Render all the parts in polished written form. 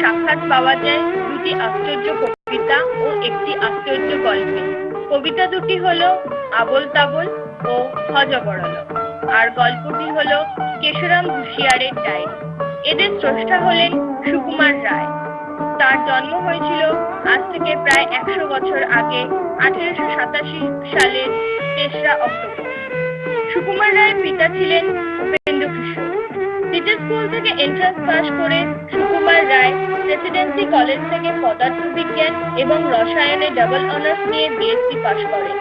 সাক্ষাৎ পাওয়া যায় দুটি আশ্চর্য কবিতা ও একটি আশ্চর্য গল্পে। কবিতা দুটি হলো আবোল তাবোল ও হযবরল, আর গল্পটি হলো কেশরাম হুঁশিয়ারের ডায়েরি। এদের স্রষ্টা হলেন সুকুমার রায়। তার জন্ম হয়েছিল আজ থেকে প্রায় 100 বছর আগে, 1887 সালের 3রা অক্টোবর। সুকুমার রায়ের পিতা ছিলেন উপেন্দ্র কিশোর। সিটি স্কুল থেকে এন্ট্রান্স পাশ করে সুকুমার রায় প্রেসিডেন্সি কলেজ থেকে পদার্থবিজ্ঞান এবং রসায়নে ডাবল অনার্স নিয়ে বিএসসি পাশ করেন।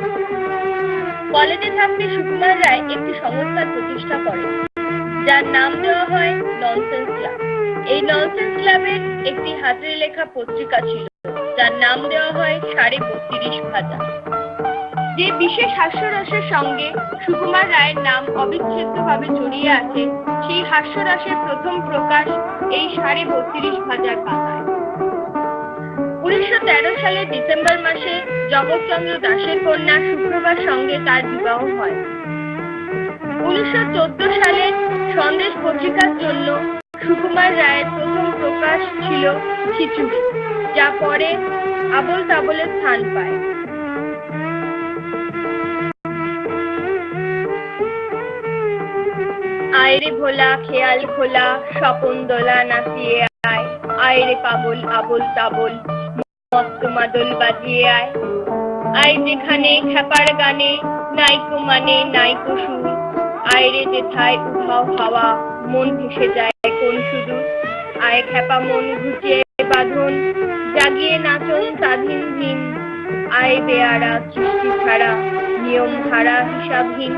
কলেজে থাকতে সুকুমার রায় একটি সংস্থার প্রতিষ্ঠা করেন, যার নাম দেওয়া হয় ননসেন্স ক্লাব। এই ননসেন্স ক্লাবের একটি হাতের লেখা পত্রিকা ছিল, যার নাম দেওয়া হয় 32.5 ভাজা। যে বিশেষ হাস্যরসের সঙ্গে সুকুমার রায়ের নাম অবিচ্ছেদ্যভাবে জড়িয়ে আছে, সেই হাস্যরসের প্রথম প্রকাশ এই 32.5 ভাজার পাতায়। 1913 সালের ডিসেম্বর মাসে জগৎচন্দ্র দাসের কন্যা সুপ্রভার সঙ্গে তার বিবাহ হয়। 1914 সালে সন্দেশ পত্রিকার জন্য সুকুমার রায়ের প্রথম প্রকাশ ছিল খিচুড়ি, যা পরে আবোল তাবোলে স্থান পায়। আয়রে ভোলা খেয়াল খোলা স্বপন দোলা নাচিয়ে আয়, আয়রে পাগল আবোল তাবোল মস্ত মাদল বাজিয়ে আয়। আয় যেখানে খেপার গানে নাইকো মানে নাইকো সুর, আয়রে যেথায় উধাও হাওয়া মন ভেসে যায় কোন সুদূর। আয় খেপা মন ঘুচিয়ে বাঁধন জাগিয়ে নাচন স্বাধীন ভিন, আয় বেয়ারা সৃষ্টি ছাড়া নিয়ম হারা হিসাবহীন।